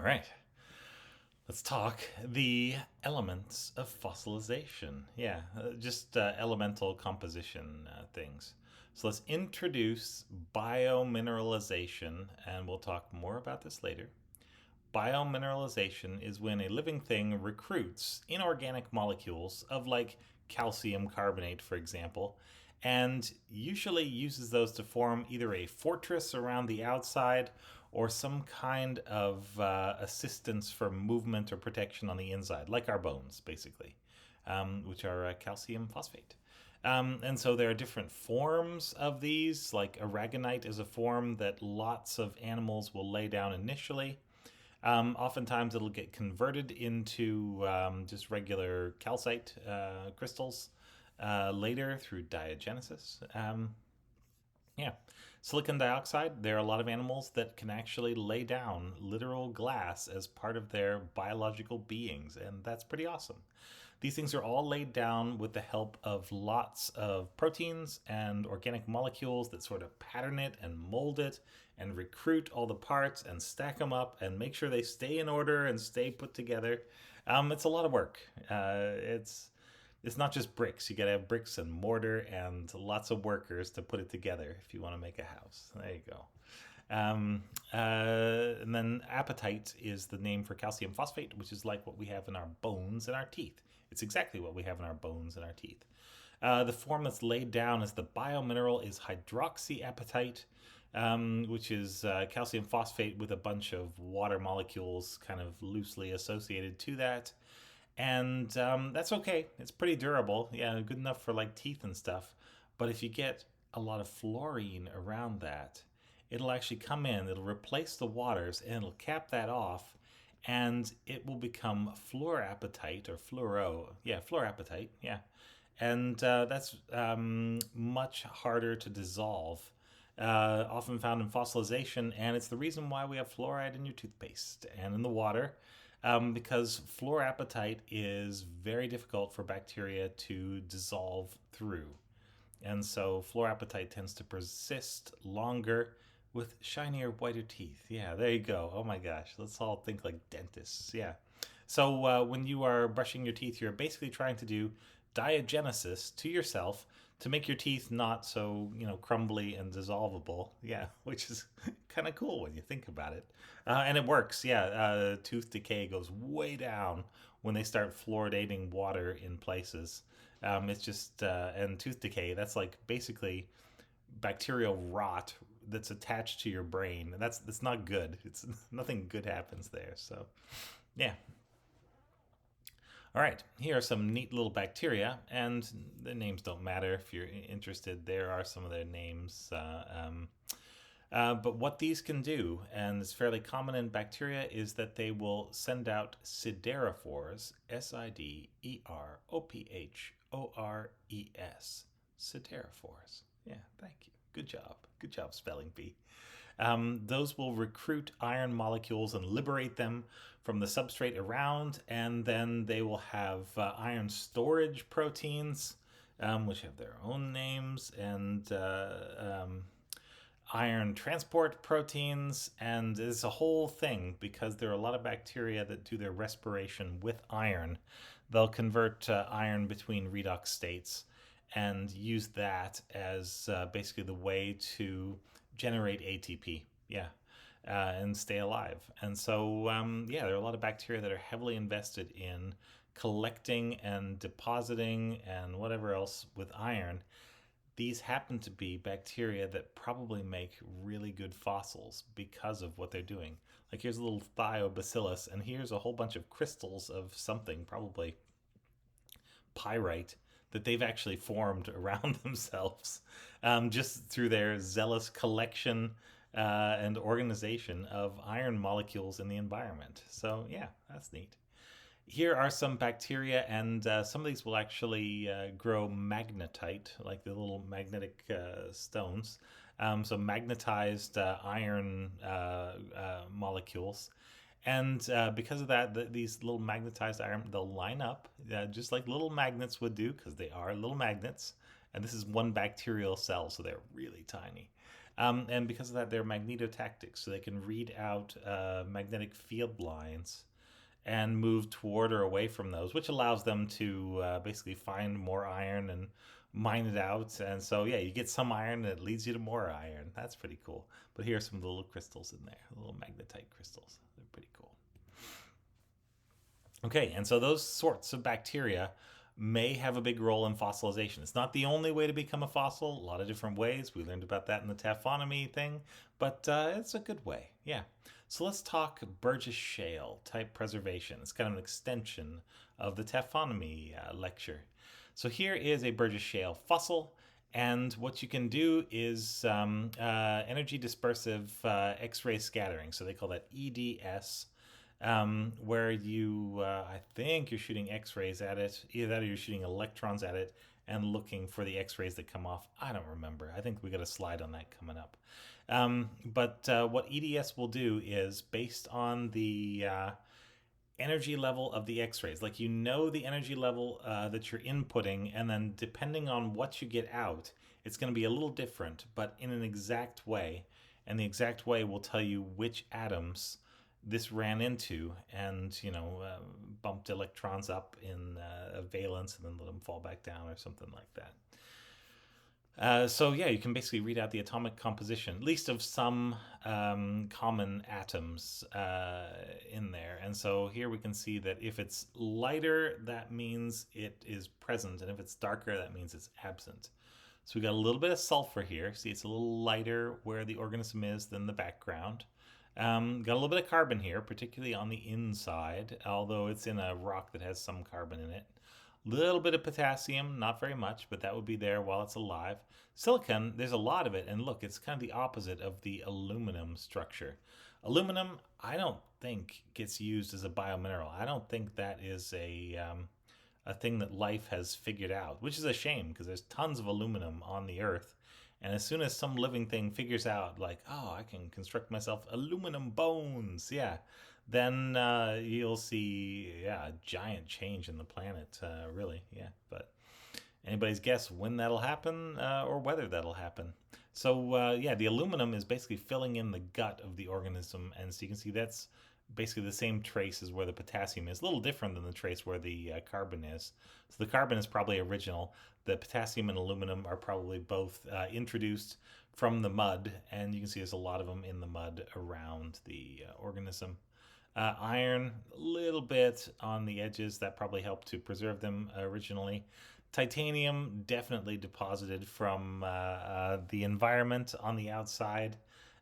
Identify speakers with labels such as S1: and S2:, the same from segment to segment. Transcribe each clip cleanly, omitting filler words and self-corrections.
S1: All right. Let's talk the elements of fossilization. Yeah, just elemental composition things. So let's introduce biomineralization, and we'll talk more about this later. Biomineralization is when a living thing recruits inorganic molecules of, like, calcium carbonate, for example, and usually uses those to form either a fortress around the outside or some kind of assistance for movement or protection on the inside, like our bones, basically, which are calcium phosphate. And so there are different forms of these. Like aragonite is a form that lots of animals will lay down initially. Oftentimes, it'll get converted into just regular calcite crystals later through diagenesis. Yeah. Silicon dioxide, there are a lot of animals that can actually lay down literal glass as part of their biological beings, and that's pretty awesome. These things are all laid down with the help of lots of proteins and organic molecules that sort of pattern it and mold it and recruit all the parts and stack them up and make sure they stay in order and stay put together. It's a lot of work. It's not just bricks. You got to have bricks and mortar and lots of workers to put it together if you want to make a house. There you go. And then apatite is the name for calcium phosphate, which is like what we have in our bones and our teeth. It's exactly what we have in our bones and our teeth. The form that's laid down as the biomineral is hydroxyapatite, which is calcium phosphate with a bunch of water molecules kind of loosely associated to that. And that's okay. It's pretty durable. Yeah, good enough for like teeth and stuff. But if you get a lot of fluorine around that, it'll actually come in, it'll replace the waters, and it'll cap that off, and it will become fluorapatite or fluorapatite, yeah. And that's much harder to dissolve, often found in fossilization, and it's the reason why we have fluoride in your toothpaste and in the water, because fluorapatite is very difficult for bacteria to dissolve through. And so fluorapatite tends to persist longer with shinier, whiter teeth. Yeah, there you go. Oh my gosh, let's all think like dentists. Yeah. So when you are brushing your teeth, you're basically trying to do diagenesis to yourself to make your teeth not so, crumbly and dissolvable. Yeah, which is kind of cool when you think about it. And it works. Yeah, tooth decay goes way down when they start fluoridating water in places. It's just and tooth decay. That's like basically bacterial rot that's attached to your brain. That's not good. It's nothing good happens there. So, yeah. All right, here are some neat little bacteria, and the names don't matter if you're interested. There are some of their names. But what these can do, and it's fairly common in bacteria, is that they will send out siderophores, Siderophores, siderophores. Yeah, thank you. Good job. Good job spelling bee. Those will recruit iron molecules and liberate them from the substrate around, and then they will have iron storage proteins, which have their own names, and iron transport proteins, and it's a whole thing because there are a lot of bacteria that do their respiration with iron. They'll convert iron between redox states and use that as basically the way to generate ATP. Yeah. And stay alive. And so, yeah, there are a lot of bacteria that are heavily invested in collecting and depositing and whatever else with iron. These happen to be bacteria that probably make really good fossils because of what they're doing. Like here's a little thiobacillus, and here's a whole bunch of crystals of something, probably pyrite, that they've actually formed around themselves just through their zealous collection and organization of iron molecules in the environment. So, yeah, that's neat. Here are some bacteria, and some of these will actually grow magnetite, like the little magnetic stones. So, magnetized iron molecules. And because of that, these little magnetized iron, they'll line up just like little magnets would do, because they are little magnets. And this is one bacterial cell, so they're really tiny. And because of that, they're magnetotactics, so they can read out magnetic field lines and move toward or away from those, which allows them to basically find more iron and mine it out. And so, yeah, you get some iron and it leads you to more iron. That's pretty cool. But here are some of the little crystals in there, the little magnetite crystals. They're pretty cool. Okay, and so those sorts of bacteria may have a big role in fossilization. It's not the only way to become a fossil, a lot of different ways. We learned about that in the taphonomy thing, but it's a good way, yeah. So let's talk Burgess Shale type preservation. It's kind of an extension of the taphonomy lecture. So here is a Burgess Shale fossil, and what you can do is energy dispersive X-ray scattering. So they call that EDS, where you, I think you're shooting X-rays at it. Either that or you're shooting electrons at it and looking for the X-rays that come off. I don't remember. I think we got a slide on that coming up. But what EDS will do is based on the energy level of the X-rays. Like, you know, the energy level that you're inputting, and then depending on what you get out, it's going to be a little different, but in an exact way. And the exact way will tell you which atoms this ran into, and bumped electrons up in valence and then let them fall back down or something like that. So yeah, you can basically read out the atomic composition, at least of some common atoms in there. And so here we can see that if it's lighter, that means it is present, and if it's darker, that means it's absent. So we got a little bit of sulfur here. See, it's a little lighter where the organism is than the background. Got a little bit of carbon here, particularly on the inside, although it's in a rock that has some carbon in it. Little bit of potassium, not very much, but that would be there while it's alive. Silicon, there's a lot of it, and look, it's kind of the opposite of the aluminum structure. Aluminum, I don't think gets used as a biomineral. I don't think that is a thing that life has figured out, which is a shame because there's tons of aluminum on the Earth. And as soon as some living thing figures out, like, oh, I can construct myself aluminum bones, yeah, then you'll see, yeah, a giant change in the planet, really, yeah. But anybody's guess when that'll happen or whether that'll happen. So, yeah, the aluminum is basically filling in the gut of the organism. And so you can see that's basically the same trace as where the potassium is. A little different than the trace where the carbon is. So the carbon is probably original. The potassium and aluminum are probably both introduced from the mud. And you can see there's a lot of them in the mud around the organism. Iron, a little bit on the edges. That probably helped to preserve them originally. Titanium, definitely deposited from the environment on the outside,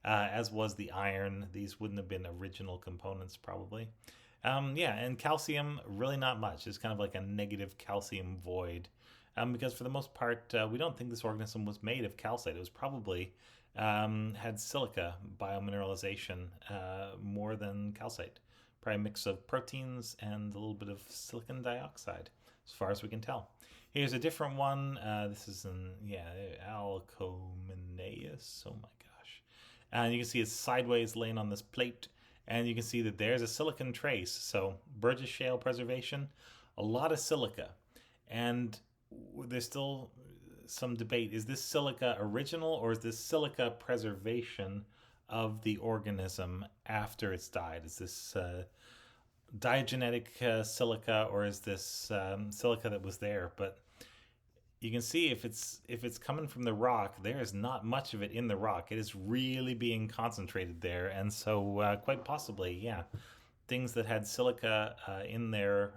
S1: as was the iron. These wouldn't have been original components, probably. Yeah, and calcium, really not much. It's kind of like a negative calcium void. Because for the most part, we don't think this organism was made of calcite. It was probably had silica biomineralization more than calcite. Probably a mix of proteins and a little bit of silicon dioxide, as far as we can tell. Here's a different one. This is Alcomeneus. Oh my gosh. And you can see it's sideways laying on this plate. And you can see that there's a silicon trace. So Burgess Shale preservation, a lot of silica. And there's still some debate. Is this silica original, or is this silica preservation of the organism after it's died? Is this diagenetic silica, or is this silica that was there? But you can see if it's coming from the rock, there is not much of it in the rock. It is really being concentrated there, and so quite possibly, yeah, things that had silica in their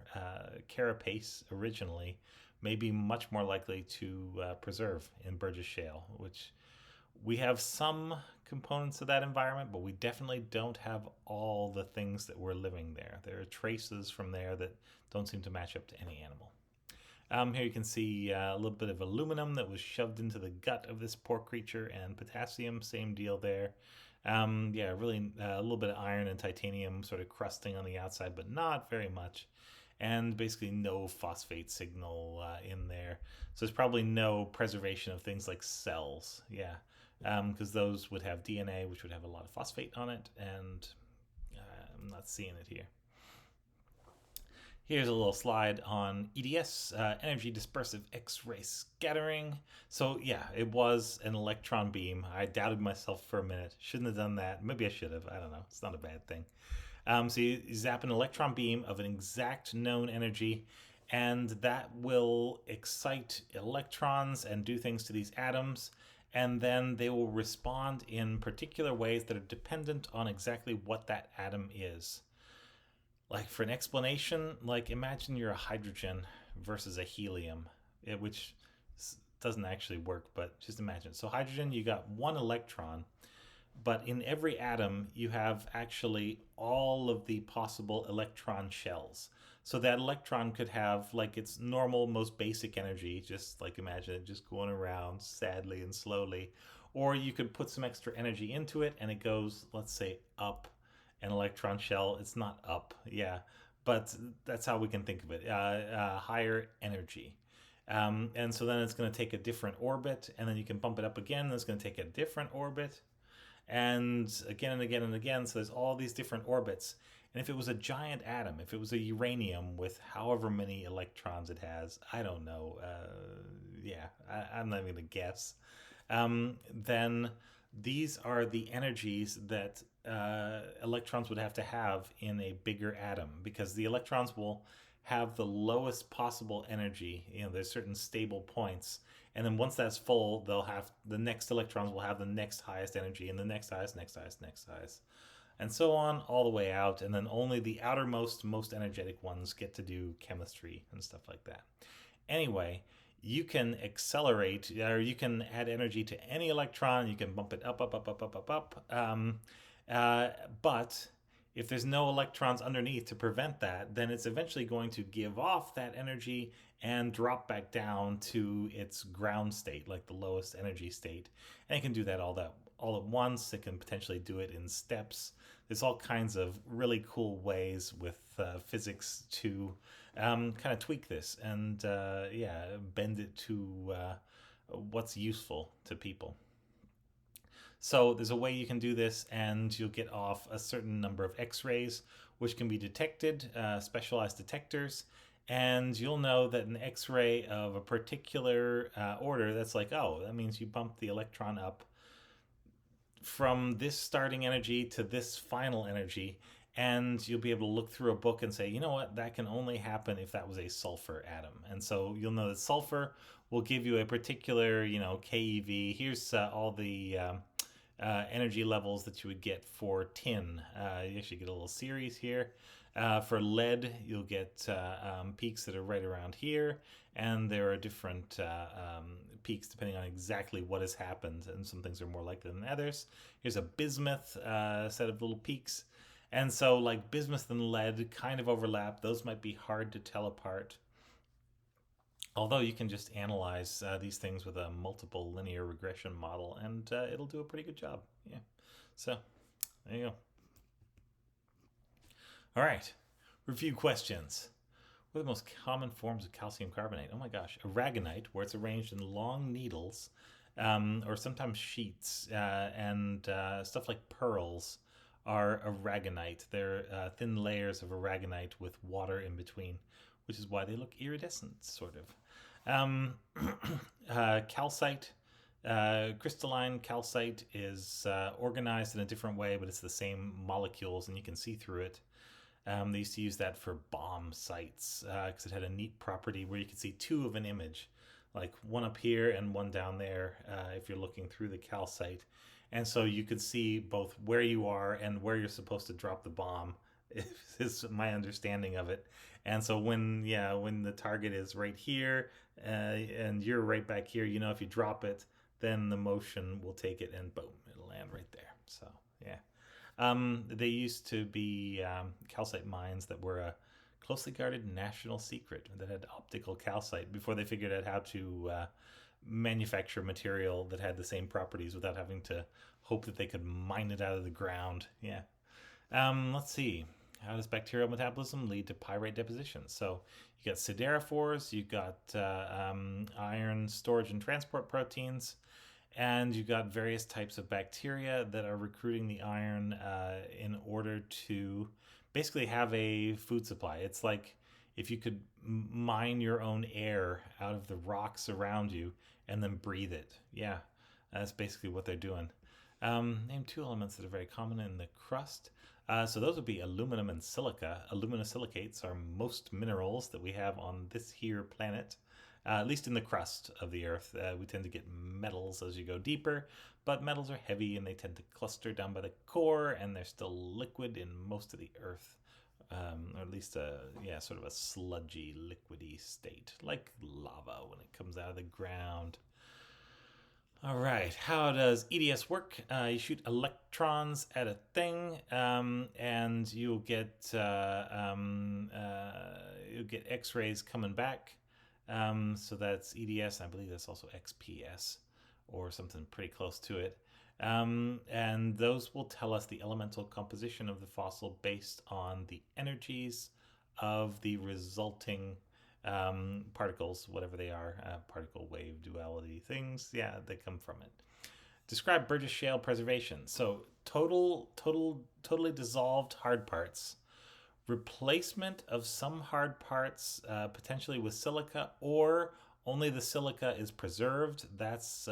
S1: carapace originally may be much more likely to preserve in Burgess Shale, which we have some components of that environment, but we definitely don't have all the things that were living there. There are traces from there that don't seem to match up to any animal. Here you can see a little bit of aluminum that was shoved into the gut of this poor creature, and potassium, same deal there. Yeah, really a little bit of iron and titanium sort of crusting on the outside, but not very much. And basically no phosphate signal in there. So there's probably no preservation of things like cells, yeah, because those would have DNA, which would have a lot of phosphate on it, and I'm not seeing it here. Here's a little slide on EDS, energy dispersive X-ray scattering. So yeah, it was an electron beam. I doubted myself for a minute. Shouldn't have done that. Maybe I should have. I don't know. It's not a bad thing. So you zap an electron beam of an exact known energy, and that will excite electrons and do things to these atoms, and then they will respond in particular ways that are dependent on exactly what that atom is. Like for an explanation, like imagine you're a hydrogen versus a helium, which doesn't actually work, but just imagine. So hydrogen, you got one electron, but in every atom you have actually all of the possible electron shells. So that electron could have like its normal most basic energy, just like imagine it just going around sadly and slowly, or you could put some extra energy into it and it goes, let's say, up an electron shell. It's not up, yeah, but that's how we can think of it. Higher energy. And so then it's going to take a different orbit, and then you can bump it up again, and it's going to take a different orbit, and again and again and again. So there's all these different orbits. And if it was a giant atom, if it was a uranium with however many electrons it has, I don't know. I'm not even going to guess. Then these are the energies that electrons would have to have in a bigger atom, because the electrons will have the lowest possible energy. There's certain stable points, and then once that's full, they'll have the next electrons will have the next highest energy, and the next highest, next highest, next highest, and so on all the way out. And then only the outermost, most energetic ones get to do chemistry and stuff like that. Anyway, you can accelerate, or you can add energy to any electron. You can bump it up, up, up, up, up, up, up. But if there's no electrons underneath to prevent that, then it's eventually going to give off that energy and drop back down to its ground state, like the lowest energy state. And it can do that all at once. It can potentially do it in steps. There's all kinds of really cool ways with physics to kind of tweak this and bend it to what's useful to people. So there's a way you can do this, and you'll get off a certain number of X-rays, which can be detected, specialized detectors, and you'll know that an X-ray of a particular order, that's like, oh, that means you bump the electron up from this starting energy to this final energy, and you'll be able to look through a book and say, you know what, that can only happen if that was a sulfur atom. And so you'll know that sulfur will give you a particular, KeV. Here's all the energy levels that you would get for tin. You actually get a little series here. For lead, you'll get peaks that are right around here, and there are different peaks depending on exactly what has happened, and some things are more likely than others. Here's a bismuth set of little peaks, and so like bismuth and lead kind of overlap. Those might be hard to tell apart, although you can just analyze these things with a multiple linear regression model, and it'll do a pretty good job. Yeah, so there you go. All right, review questions. What are the most common forms of calcium carbonate? Oh my gosh, aragonite, where it's arranged in long needles, or sometimes sheets, and stuff like pearls are aragonite. They're thin layers of aragonite with water in between, which is why they look iridescent, sort of. Calcite, crystalline calcite is organized in a different way, but it's the same molecules, and you can see through it. They used to use that for bomb sites because it had a neat property where you could see two of an image, like one up here and one down there if you're looking through the calcite. And so you could see both where you are and where you're supposed to drop the bomb, is my understanding of it. And so when the target is right here and you're right back here, if you drop it, then the motion will take it and boom, it'll land right there. So, yeah. They used to be calcite mines that were a closely guarded national secret that had optical calcite before they figured out how to manufacture material that had the same properties without having to hope that they could mine it out of the ground. Yeah. Let's see. How does bacterial metabolism lead to pyrite deposition? So you got siderophores, you got iron storage and transport proteins, and you got various types of bacteria that are recruiting the iron in order to basically have a food supply. It's like if you could mine your own air out of the rocks around you and then breathe it. Yeah, that's basically what they're doing. Name two elements that are very common in the crust. So those would be aluminum and silica. Aluminosilicates are most minerals that we have on this here planet. At least in the crust of the Earth, we tend to get metals as you go deeper, but metals are heavy and they tend to cluster down by the core, and they're still liquid in most of the Earth, or at least sort of a sludgy, liquidy state, like lava when it comes out of the ground. All right, how does EDS work? You shoot electrons at a thing, and you'll get X-rays coming back. So that's EDS. I believe that's also XPS, or something pretty close to it. And those will tell us the elemental composition of the fossil based on the energies of the resulting particles, whatever they are, particle wave duality things. Yeah, they come from it. Describe Burgess shale preservation. So totally dissolved hard parts. Replacement of some hard parts, potentially with silica, or only the silica is preserved. That's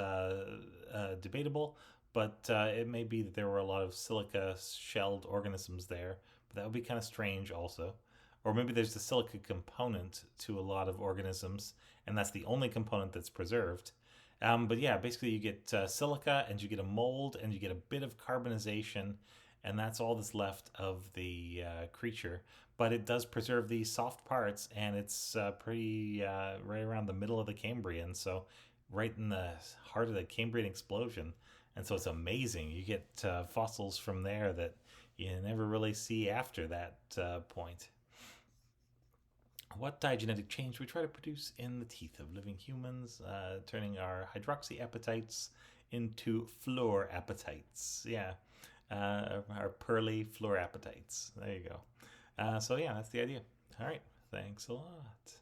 S1: debatable, but it may be that there were a lot of silica shelled organisms there, but that would be kind of strange also. Or maybe there's the silica component to a lot of organisms, and that's the only component that's preserved. But yeah, basically you get silica, and you get a mold, and you get a bit of carbonization, and that's all that's left of the creature. But it does preserve these soft parts, and it's pretty right around the middle of the Cambrian, so right in the heart of the Cambrian explosion. And so it's amazing. You get fossils from there that you never really see after that point. What diagenetic change we try to produce in the teeth of living humans, turning our hydroxyapatites into fluorapatites. Yeah, our pearly fluorapatites. There you go. So yeah, that's the idea. All right, thanks a lot.